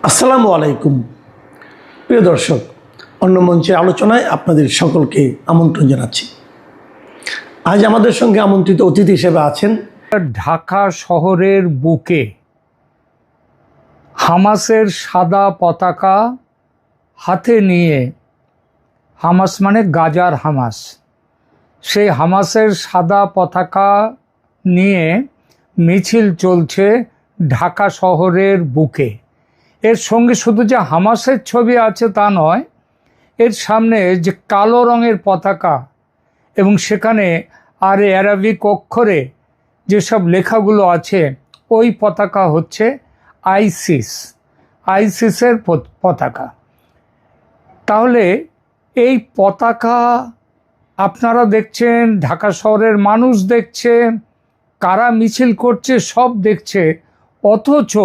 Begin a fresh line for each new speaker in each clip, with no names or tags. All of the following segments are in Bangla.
আসসালামু আলাইকুম প্রিয় দর্শক, অন্য মঞ্চের আলোচনায় আপনাদের সকলকে আমন্ত্রণ জানাচ্ছি। আজ আমাদের সঙ্গে আমন্ত্রিত অতিথি হিসেবে আছেন
ঢাকা শহরের বুকে হামাসের সাদা পতাকা হাতে নিয়ে, হামাস মানে গাজার হামাস, সেই হামাসের সাদা পতাকা নিয়ে মিছিল চলছে ঢাকা শহরের বুকে। এর সঙ্গে শুধু যে হামাসের ছবি আছে তা নয়, এর সামনে যে কালো রঙের পতাকা এবং সেখানে আরবিক অক্ষরে যেসব লেখাগুলো আছে, ওই পতাকা হচ্ছে আইসিসের পতাকা। তাহলে এই পতাকা আপনারা দেখছেন, ঢাকা শহরের মানুষ দেখছে, কারা মিছিল করছে সব দেখছে, অথচ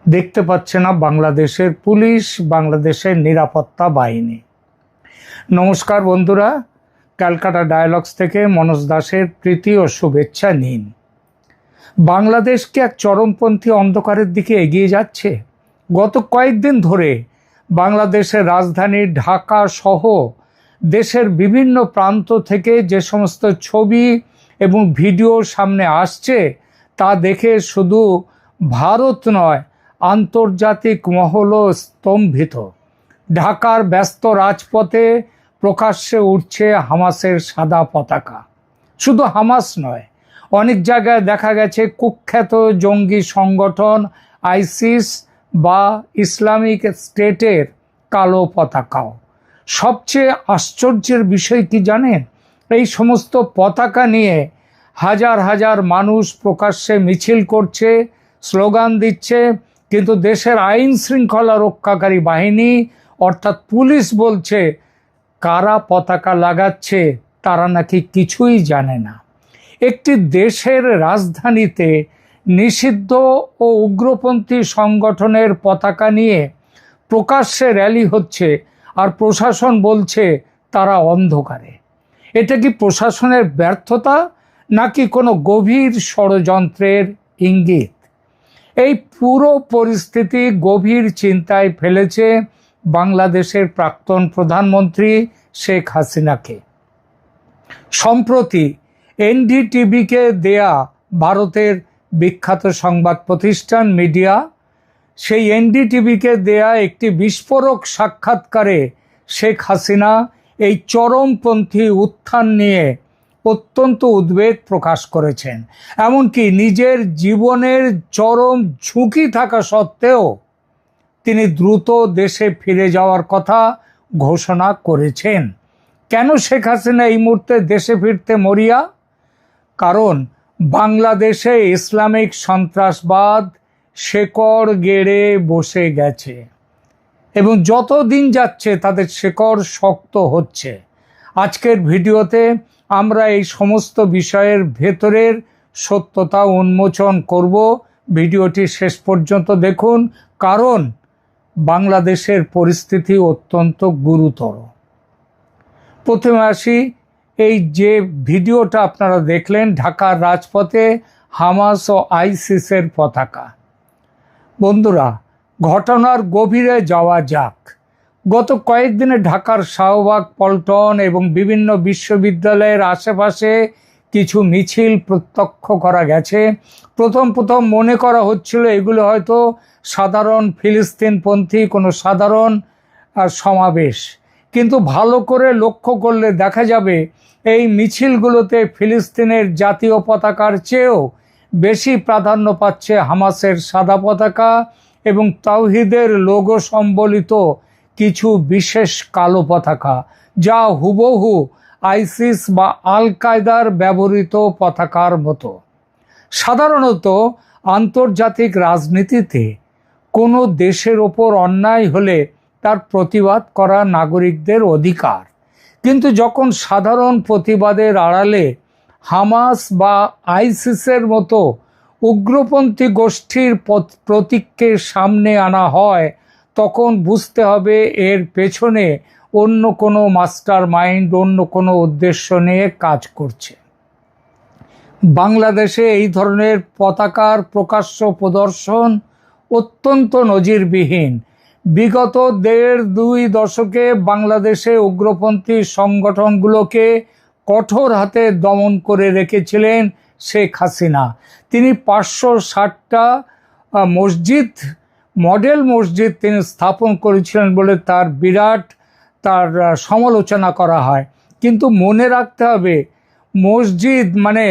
দেখতে পাচ্ছে না বাংলাদেশের পুলিশ, বাংলাদেশের নিরাপত্তা বাহিনী। নমস্কার বন্ধুরা, ক্যালকাটা ডায়ালগস থেকে মনোজ দাসের প্রীতি ও শুভেচ্ছা নিন। বাংলাদেশকে এক চরমপন্থী অন্ধকারের দিকে এগিয়ে যাচ্ছে। গত কয়েকদিন ধরে বাংলাদেশের রাজধানী ঢাকা সহ দেশের বিভিন্ন প্রান্ত থেকে যে সমস্ত ছবি এবং ভিডিও সামনে আসছে, তা দেখে শুধু ভারত নয়, আন্তর্জাতিক মহলও স্তম্ভিত। ঢাকার ব্যস্ত রাজপথে প্রকাশ্যে উঠছে হামাসের সাদা পতাকা। শুধু হামাস নয়, অনেক জায়গায় দেখা গেছে কুখ্যাত জঙ্গি সংগঠন আইসিস বা ইসলামিক স্টেটের কালো পতাকাও। সবচেয়ে আশ্চর্যের বিষয় কি জানেন? এই সমস্ত পতাকা নিয়ে হাজার হাজার মানুষ প্রকাশ্যে মিছিল করছে, স্লোগান দিচ্ছে, কিন্তু দেশের আইন শৃঙ্খলা রক্ষাকারী বাহিনী অর্থাৎ পুলিশ বলছে কারা পতাকা লাগাচ্ছে তারা নাকি কিছুই জানে না। একটি দেশের রাজধানীতে নিষিদ্ধ ও উগ্রপন্থী সংগঠনের পতাকা নিয়ে প্রকাশ্যে র্যালি হচ্ছে, আর প্রশাসন বলছে তারা অন্ধকারে। এটা কি প্রশাসনের ব্যর্থতা নাকি কোনো গভীর ষড়যন্ত্রের ইঙ্গিত? এই পুরো পরিস্থিতি গভীর চিন্তায় ফেলেছে বাংলাদেশের প্রাক্তন প্রধানমন্ত্রী শেখ হাসিনাকে। সম্প্রতি এনডিটিভিকে দেয়া ভারতের বিখ্যাত সংবাদ প্রতিষ্ঠান মিডিয়া, সেই এনডিটিভিকে দেয়া একটি বিস্ফোরক সাক্ষাৎকারে শেখ হাসিনা এই চরমপন্থী উত্থান নিয়ে অত্যন্ত উদ্বেগ প্রকাশ করেছেন। এমনকি নিজের জীবনের চরম ঝুঁকি থাকা সত্ত্বেও তিনি দ্রুত দেশে ফিরে যাওয়ার কথা ঘোষণা করেছেন। কেন শেখ হাসিনা এই মুহূর্তে দেশে ফিরতে মরিয়া? কারণ বাংলাদেশে ইসলামিক সন্ত্রাসবাদ শেকড় গেড়ে বসে গেছে এবং যত দিন যাচ্ছে তাদের শেকড় শক্ত হচ্ছে। আজকের ভিডিওতে আমরা এই সমস্ত বিষয়ের ভেতরের সত্যতা উন্মোচন করব। ভিডিওটি শেষ পর্যন্ত দেখুন, কারণ বাংলাদেশের পরিস্থিতি অত্যন্ত গুরুতর। প্রথমে আসি, এই যে ভিডিওটা আপনারা দেখলেন, ঢাকার রাজপথে হামাস ও আইসিসের পতাকা। বন্ধুরা, ঘটনার গভীরে যাওয়া যাক। গত কয়েকদিনে ঢাকার শাহবাগ, পল্টন এবং বিভিন্ন বিশ্ববিদ্যালয়ের আশেপাশে কিছু মিছিল প্রত্যক্ষ করা গেছে। প্রথম মনে করা হচ্ছিল এগুলো হয়তো সাধারণ ফিলিস্তিনপন্থী কোনো সাধারণ সমাবেশ, কিন্তু ভালো করে লক্ষ্য করলে দেখা যাবে এই মিছিলগুলোতে ফিলিস্তিনের জাতীয় পতাকার চেয়েও বেশি প্রাধান্য পাচ্ছে হামাসের সাদা পতাকা এবং তাওহিদের লোগো সম্বলিত কিছু বিশেষ কালো পতাকা, যা হুবহু আইসিস বা আল কায়দার ব্যবহৃত পতাকার মতো। সাধারণত আন্তর্জাতিক রাজনীতিতে কোনো দেশের ওপর অন্যায় হলে তার প্রতিবাদ করা নাগরিকদের অধিকার, কিন্তু যখন সাধারণ প্রতিবাদের আড়ালে হামাস বা আইসিসের মতো উগ্রপন্থী গোষ্ঠীর প্রতীককে সামনে আনা হয়, তখন বুঝতে হবে এর পেছনে অন্য কোনো মাস্টার মাইন্ড, অন্য কোনো উদ্দেশ্য নিয়ে কাজ করছে। বাংলাদেশে এই ধরনের পতাকার প্রকাশ্য প্রদর্শন অত্যন্ত নজিরবিহীন। বিগত 1.5-2 দশকে বাংলাদেশে উগ্রপন্থী সংগঠনগুলোকে কঠোর হাতে দমন করে রেখেছিলেন শেখ হাসিনা। তিনি 560টা মসজিদ, মডেল মসজিদ তিনি স্থাপন করেছিলেন বলে তার সমালোচনা করা হয়। কিন্তু মনে রাখতে হবে, মসজিদ মানে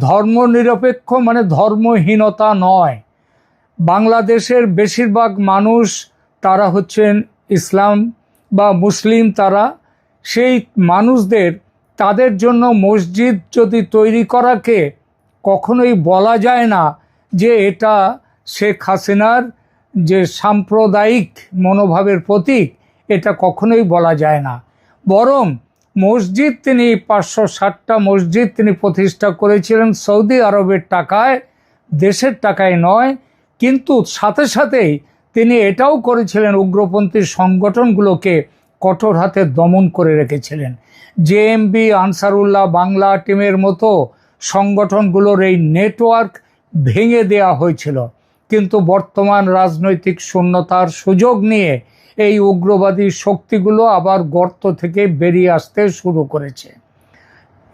ধর্মনিরপেক্ষ মানে ধর্মহীনতা নয়। বাংলাদেশের বেশিরভাগ মানুষ তারা হচ্ছেন ইসলাম বা মুসলিম, সেই মানুষদের তাদের জন্য মসজিদ যদি তৈরি করাকে কখনোই বলা যায় না যে এটা শেখ হাসিনার যে সাম্প্রদায়িক মনোভাবের প্রতীক, এটা কখনোই বলা যায় না। বরং মসজিদ তিনি 560টা মসজিদ তিনি প্রতিষ্ঠা করেছিলেন সৌদি আরবের টাকায়, দেশের টাকায় নয়। কিন্তু সাথে সাথেই তিনি এটাও করেছিলেন, উগ্রপন্থী সংগঠনগুলোকে কঠোর হাতে দমন করে রেখেছিলেন। জেএমবি, আনসারুল্লাহ বাংলা টিমের মতো সংগঠনগুলোর এই নেটওয়ার্ক ভেঙে দেওয়া হয়েছিল। কিন্তু বর্তমান রাজনৈতিক শূন্যতার সুযোগ নিয়ে এই উগ্রবাদী শক্তিগুলো আবার গর্ত থেকে বেরিয়ে আসতে শুরু করেছে।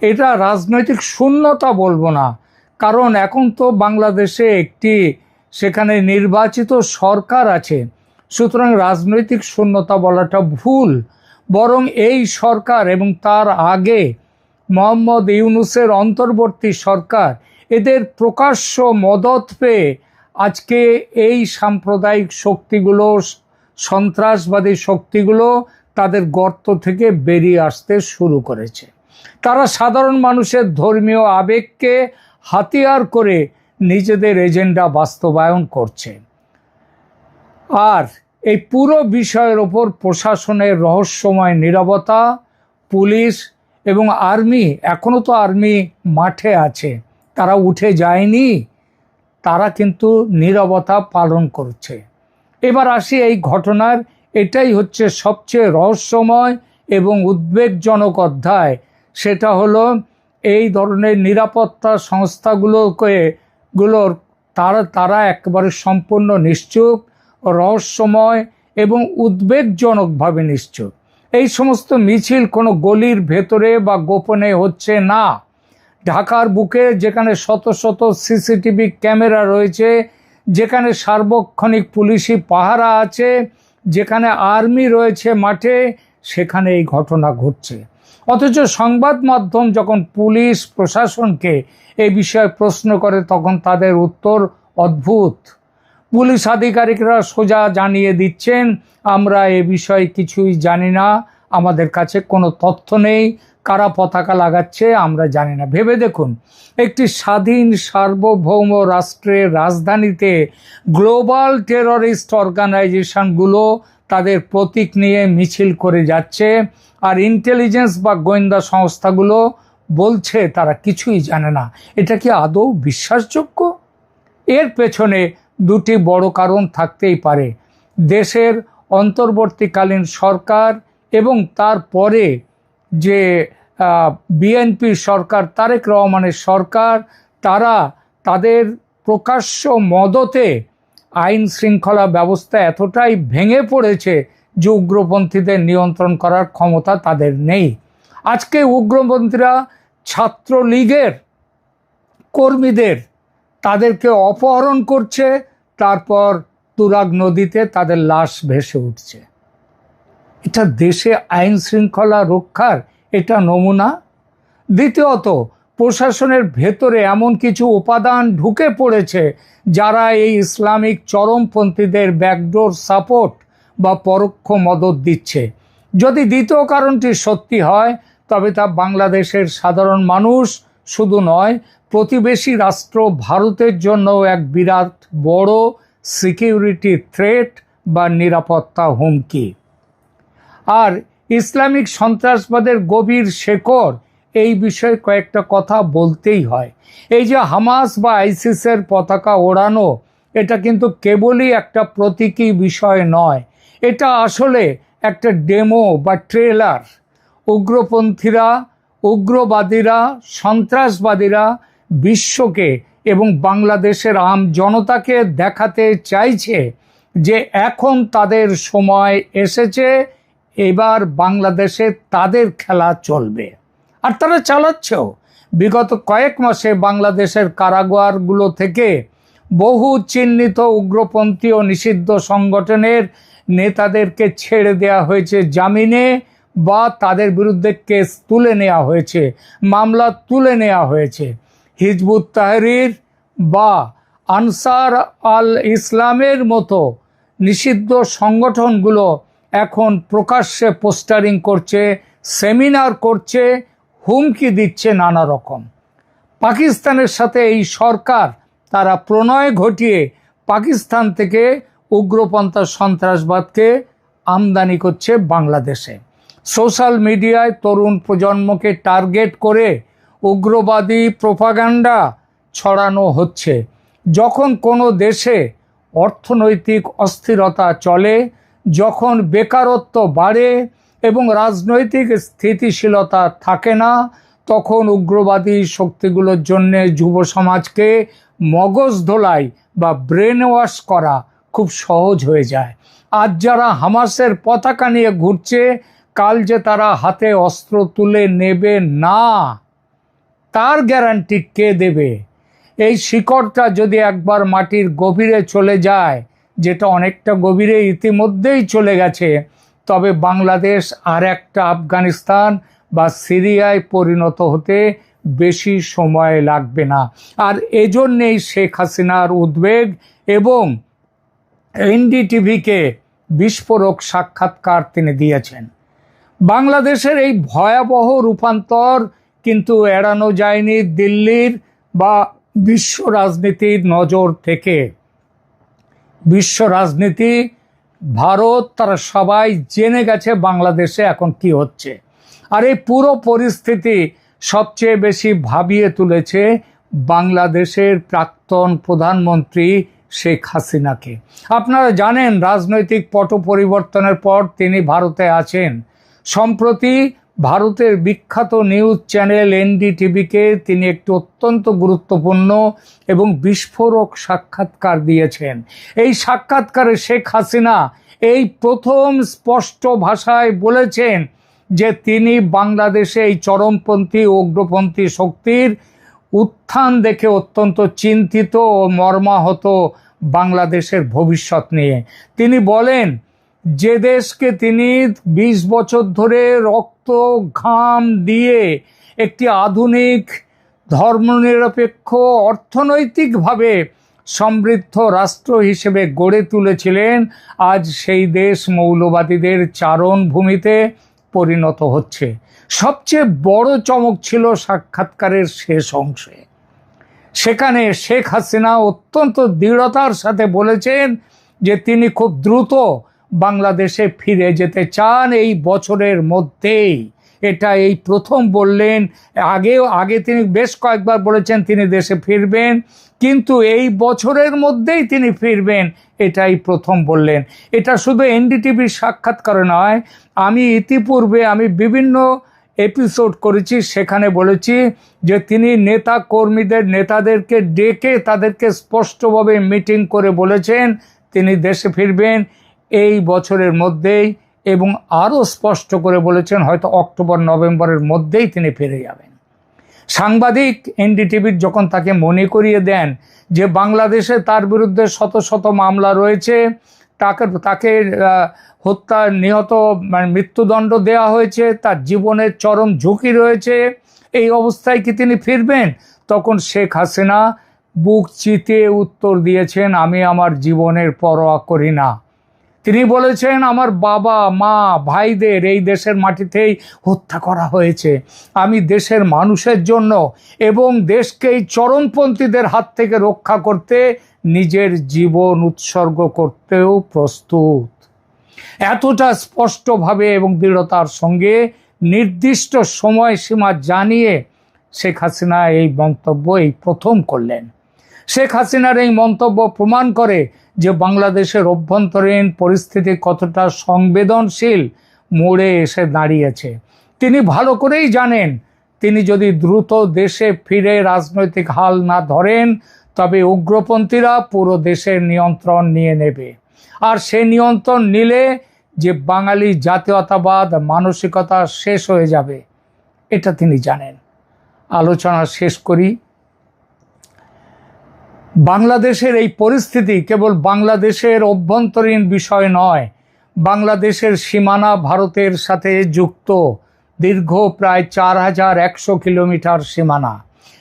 এটা রাজনৈতিক শূন্যতা বলবো না, কারণ এখন তো বাংলাদেশে সেখানে নির্বাচিত সরকার আছে, সুতরাং রাজনৈতিক শূন্যতা বলাটা ভুল। বরং এই সরকার এবং তার আগে মোহাম্মদ ইউনূসের অন্তর্বর্তী সরকার, এদের প্রকাশ্য মদত পেয়ে আজকে এই সাম্প্রদায়িক শক্তিগুলো, সন্ত্রাসবাদী শক্তিগুলো তাদের গর্ত থেকে বেরিয়ে আসতে শুরু করেছে। তারা সাধারণ মানুষের ধর্মীয় আবেগকে হাতিয়ার করে নিজেদের এজেন্ডা বাস্তবায়ন করছে। আর এই পুরো বিষয়ের ওপর প্রশাসনের রহস্যময় নীরবতা, পুলিশ এবং আর্মি, এখনও তো আর্মি মাঠে আছে, তারা উঠে যায়নি, তারা কিন্তু নীরবতা পালন করছে। এবার আসি এই ঘটনার, এটাই হচ্ছে সবচেয়ে রহস্যময় এবং উদ্বেগজনক অধ্যায়। সেটা হলো এই ধরনের নিরাপত্তা সংস্থাগুলোর তারা একেবারে সম্পূর্ণ নিশ্চুপ, রহস্যময় এবং উদ্বেগজনকভাবে নিশ্চুপ। এই সমস্ত মিছিল কোনো গলির ভেতরে বা গোপনে হচ্ছে না। ঢাকার বুকে যেখানে শত শত সিসিটিভি ক্যামেরা রয়েছে, যেখানে সার্বক্ষণিক পুলিশি পাহারা আছে, যেখানে আর্মি রয়েছে মাঠে, সেখানে এই ঘটনা ঘটছে। অথচ সংবাদ মাধ্যম যখন পুলিশ প্রশাসনকে এই বিষয়ে প্রশ্ন করে, তখন তাদের উত্তর অদ্ভুত। পুলিশ আধিকারিকরা সোজা জানিয়ে দিচ্ছেন, আমরা এ বিষয়ে কিছুই জানি না, আমাদের কাছে কোনো তথ্য নেই, কারা পতাকা লাগাচ্ছে আমরা জানি না। ভেবে দেখুন, একটি স্বাধীন সার্বভৌম রাষ্ট্রের রাজধানীতে গ্লোবাল টেররিস্ট অর্গানাইজেশনগুলো তাদের প্রতীক নিয়ে মিছিল করে যাচ্ছে, আর ইন্টেলিজেন্স বা গোয়েন্দা সংস্থাগুলো বলছে তারা কিছুই জানে না। এটা কি আদৌ বিশ্বাসযোগ্য? এর পেছনে দুটি বড় কারণ থাকতেই পারে। দেশের অন্তর্বর্তীকালীন সরকার এবং তারপরে যে বিএনপি সরকার, তারেক রহমানের সরকার, তারা তাদের প্রকাশ্য মদতে আইন শৃঙ্খলা ব্যবস্থা এতটাই ভেঙে পড়েছে যে উগ্রপন্থীদের নিয়ন্ত্রণ করার ক্ষমতা তাদের নেই। আজকে উগ্রপন্থীরা ছাত্রলীগের কর্মীদের তাদেরকে অপহরণ করছে, তারপর তুরাগ নদীতে তাদের লাশ ভেসে উঠছে। এটা দেশে আইন শৃঙ্খলা রক্ষার এটা নমুনা? দ্বিতীয়ত, প্রশাসনের ভেতরে এমন কিছু উপাদান ঢুকে পড়েছে যারা এই ইসলামিক চরমপন্থীদের ব্যাকডোর সাপোর্ট বা পরোক্ষ মদত দিচ্ছে। যদি দ্বিতীয় কারণটি সত্যি হয়, তবে তা বাংলাদেশের সাধারণ মানুষ শুধু নয়, প্রতিবেশী রাষ্ট্র ভারতের জন্য এক বিরাট বড় সিকিউরিটি থ্রেট বা নিরাপত্তা হুমকি। আর ইসলামিক সন্ত্রাসবাদের গভীর শেকড়, এই বিষয়ে কয়েকটা কথা বলতেই হয়। এই যে হামাস বা আইসিসের পতাকা ওড়ানো, এটা কিন্তু কেবলই একটা প্রতীকী বিষয় নয়, এটা আসলে একটা ডেমো বা ট্রেলার। উগ্রপন্থীরা, উগ্রবাদীরা, সন্ত্রাসবাদীরা বিশ্বকে এবং বাংলাদেশের আম জনতাকে দেখাতে চাইছে যে এখন তাদের সময় এসেছে, এবার বাংলাদেশে তাদের খেলা চলবে। আর তারা চালাচ্ছেও। বিগত কয়েক মাসে বাংলাদেশের কারাগারগুলো থেকে বহু চিহ্নিত উগ্রপন্থী ও নিষিদ্ধ সংগঠনের নেতাদেরকে ছেড়ে দেওয়া হয়েছে জামিনে, বা তাদের বিরুদ্ধে কেস তুলে নেওয়া হয়েছে, মামলা তুলে নেওয়া হয়েছে। হিজবুত তাহরির বা আনসার আল ইসলামের মতো নিষিদ্ধ সংগঠনগুলো এখন প্রকাশ্যে পোস্টারিং করছে, সেমিনার করছে, হুমকি দিচ্ছে নানা রকম। পাকিস্তানের সাথে এই সরকার তারা প্রণয় ঘটিয়ে পাকিস্তান থেকে উগ্রপন্থা সন্ত্রাসবাদকে আমদানি করছে বাংলাদেশে। সোশ্যাল মিডিয়ায় তরুণ প্রজন্মকে টার্গেট করে উগ্রবাদী প্রোপাগান্ডা ছড়ানো হচ্ছে। যখন কোনো দেশে অর্থনৈতিক অস্থিরতা চলে, যখন বেকারত্ব বাড়ে এবং রাজনৈতিক স্থিতিশীলতা থাকে না, তখন উগ্রবাদী শক্তিগুলোর জন্য যুব সমাজকে মগজ ধোলাই বা ব্রেন ওয়াশ করা খুব সহজ হয়ে যায়। আজ যারা হামাসের পতাকা নিয়ে ঘুরছে, কাল যে তারা হাতে অস্ত্র তুলে নেবে না, তার গ্যারান্টি কে দেবে? এই শিকড়টা যদি একবার মাটির গভীরে চলে যায়, যেটা অনেকটা গভীরে ইতিমধ্যেই চলে গেছে, তবে বাংলাদেশ আর একটা আফগানিস্তান বা সিরিয়ায় পরিণত হতে বেশি সময় লাগবে না। আর এজন্যেই শেখ হাসিনার উদ্বেগ এবং এনডিটিভিকে বিস্ফোরক সাক্ষাৎকার তিনি দিয়েছেন। বাংলাদেশের এই ভয়াবহ রূপান্তর কিন্তু এড়ানো যায়নি দিল্লির বা বিশ্ব রাজনীতির নজর থেকে। বিশ্ব রাজনীতি, ভারত, তারা সবাই জেনে গেছে বাংলাদেশে এখন কি হচ্ছে। আর এই পুরো পরিস্থিতি সবচেয়ে বেশি ভাবিয়ে তুলেছে বাংলাদেশের প্রাক্তন প্রধানমন্ত্রী শেখ হাসিনাকে। আপনারা জানেন রাজনৈতিক পট পরিবর্তনের পর তিনি ভারতে আছেন। সম্প্রতি ভারতের বিখ্যাত নিউজ চ্যানেল এনডিটিভিকে তিনি একটি অত্যন্ত গুরুত্বপূর্ণ এবং বিস্ফোরক সাক্ষাৎকার দিয়েছেন। এই সাক্ষাৎকারে শেখ হাসিনা এই প্রথম স্পষ্ট ভাষায় বলেছেন যে তিনি বাংলাদেশে এই চরমপন্থী উগ্রপন্থী শক্তির উত্থান দেখে অত্যন্ত চিন্তিত ও মর্মাহত বাংলাদেশের ভবিষ্যৎ নিয়ে। তিনি বলেন যে দেশকে তিনি ২০ বছর ধরে রক্ত ঘাম দিয়ে একটি আধুনিক ধর্মনিরপেক্ষ অর্থনৈতিকভাবে সমৃদ্ধ রাষ্ট্র হিসেবে গড়ে তুলেছিলেন, আজ সেই দেশ মৌলবাদীদের চারণভূমিতে পরিণত হচ্ছে। সবচেয়ে বড় চমক ছিল সাক্ষাৎকারের শেষ অংশে। সেখানে শেখ হাসিনা অত্যন্ত দৃঢ়তার সাথে বলেছেন যে তিনি খুব দ্রুত বাংলাদেশে ফিরে যেতে চান এই বছরের মধ্যেই। এটা এই প্রথম বললেন। আগে তিনি বেশ কয়েকবার বলেছেন তিনি দেশে ফিরবেন, কিন্তু এই বছরের মধ্যেই তিনি ফিরবেন, এটাই প্রথম বললেন। এটা শুধু এনডিটিভির সাক্ষাৎকারে নয়, আমি ইতিপূর্বে বিভিন্ন এপিসোড করেছি, সেখানে বলেছি যে তিনি নেতাদেরকে ডেকে তাদেরকে স্পষ্টভাবে মিটিং করে বলেছেন তিনি দেশে ফিরবেন এই বছরের মধ্যেই, এবং আরও স্পষ্ট করে বলেছেন হয়তো অক্টোবর নভেম্বরের মধ্যেই তিনি ফিরে যাবেন। সাংবাদিক এনডিটিভির যখন তাকে মনে করিয়ে দেন যে বাংলাদেশে তার বিরুদ্ধে শত শত মামলা রয়েছে, তাকে হত্যা, নিহত, মৃত্যুদণ্ড দেওয়া হয়েছে, তার জীবনের চরম ঝুঁকি রয়েছে, এই অবস্থায় কি তিনি ফিরবেন? তখন শেখ হাসিনা বুক চিতিয়ে উত্তর দিয়েছেন, আমি আমার জীবনের পরোয়া করি না। তিনি বলেছেন আমার বাবা মা ভাইদের এই দেশের মাটিতেই হত্যা করা হয়েছে, আমি দেশের মানুষের জন্য এবং দেশকে এই চরমপন্থীদের হাত থেকে রক্ষা করতে নিজের জীবন উৎসর্গ করতেও প্রস্তুত। এতটা স্পষ্টভাবে এবং দৃঢ়তার সঙ্গে নির্দিষ্ট সময়সীমা জানিয়ে শেখ হাসিনা এই মন্তব্য এই প্রথম করলেন। শেখ হাসিনার এই মন্তব্য প্রমাণ করে যে বাংলাদেশের অভ্যন্তরীণ পরিস্থিতি কতটা সংবেদনশীল মোড়ে এসে দাঁড়িয়েছে। তিনি ভালো করেই জানেন তিনি যদি দ্রুত দেশে ফিরে রাজনৈতিক হাল না ধরেন তবে উগ্রপন্থীরা পুরো দেশের নিয়ন্ত্রণ নিয়ে নেবে। আর সে নিয়ন্ত্রণ নিলে যে বাঙালি জাতীয়তাবাদ মানসিকতা শেষ হয়ে যাবে, এটা তিনি জানেন। আলোচনা শেষ করি। বাংলাদেশের এই পরিস্থিতি কেবল বাংলাদেশের অভ্যন্তরীণ বিষয় নয়, বাংলাদেশের সীমানা ভারতের সাথে যুক্ত দীর্ঘ প্রায় 4100 কিলোমিটার সীমানা।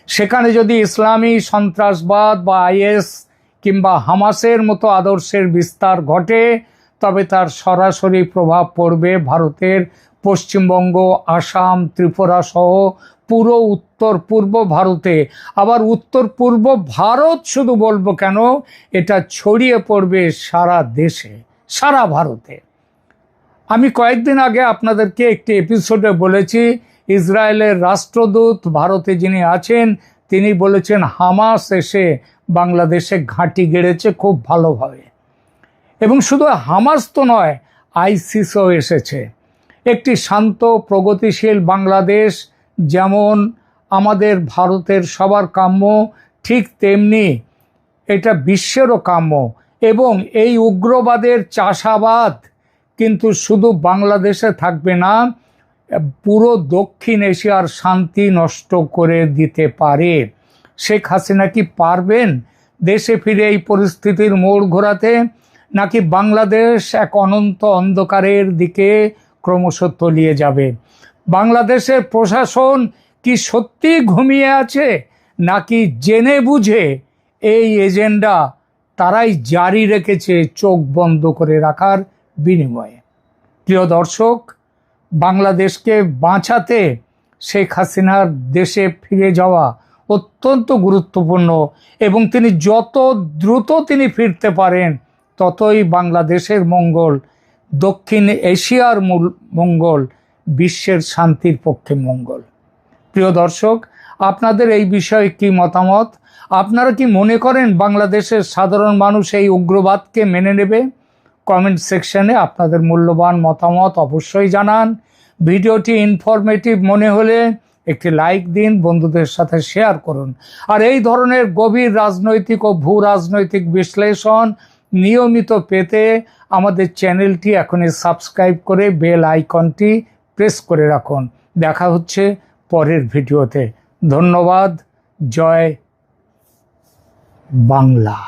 সেখানে যদি ইসলামী সন্ত্রাসবাদ বা আইএস কিংবা হামাসের মতো আদর্শের বিস্তার ঘটে তবে তার সরাসরি প্রভাব পড়বে ভারতের পশ্চিমবঙ্গ, আসাম, ত্রিপুরা সহ পুরো উত্তর পূর্ব ভারতে। আবার উত্তর পূর্ব ভারত শুধু বলবো কেন, এটা ছড়িয়ে পড়বে সারা দেশে, সারা ভারতে। আমি কয়েকদিন আগে আপনাদেরকে একটি এপিসোডে বলেছি, ইসরায়েলের রাষ্ট্রদূত ভারতে যিনি আছেন তিনি বলেছেন হামাস এসে বাংলাদেশে ঘাঁটি গেড়েছে খুব ভালোভাবে। এবং শুধু হামাস তো নয়, আইসিসও এসেছে। একটি শান্ত প্রগতিশীল বাংলাদেশ যেমন আমাদের ভারতের সবার কাম্য, ঠিক তেমনি এটা বিশ্বেরও কাম্য। এবং এই উগ্রবাদের চাষাবাদ কিন্তু শুধু বাংলাদেশে থাকবে না, পুরো দক্ষিণ এশিয়ার শান্তি নষ্ট করে দিতে পারে। শেখ হাসিনা কি পারবেন দেশে ফিরে এই পরিস্থিতির মোড় ঘোরাতে, নাকি বাংলাদেশ এক অনন্ত অন্ধকারের দিকে ক্রমশ তলিয়ে যাবে? বাংলাদেশের প্রশাসন কি সত্যি ঘুমিয়ে আছে, নাকি জেনে বুঝে এই এজেন্ডা তারাই জারি রেখেছে চোখ বন্ধ করে রাখার বিনিময়ে? প্রিয় দর্শক, বাংলাদেশকে বাঁচাতে শেখ হাসিনার দেশে ফিরে যাওয়া অত্যন্ত গুরুত্বপূর্ণ এবং তিনি যত দ্রুত তিনি ফিরতে পারেন ততই বাংলাদেশের মঙ্গল, দক্ষিণ এশিয়ার মঙ্গল, বিশ্বের শান্তির পক্ষে মঙ্গল। প্রিয় দর্শক, আপনাদের এই বিষয়ে কি মতামত? আপনারা কি মনে করেন বাংলাদেশের সাধারণ মানুষ এই উগ্রবাদকে মেনে নেবে? কমেন্ট সেকশনে আপনাদের মূল্যবান মতামত অবশ্যই জানান। ভিডিওটি ইনফরমেটিভ মনে হলে একটি লাইক দিন, বন্ধুদের সাথে শেয়ার করুন। আর এই ধরনের গভীর রাজনৈতিক ও ভূ রাজনৈতিক বিশ্লেষণ নিয়মিত পেতে আমাদের চ্যানেলটি এখনই সাবস্ক্রাইব করে বেল আইকনটি প্রেস করে রাখুন। দেখা হচ্ছে পরের ভিডিওতে। ধন্যবাদ। জয় বাংলা।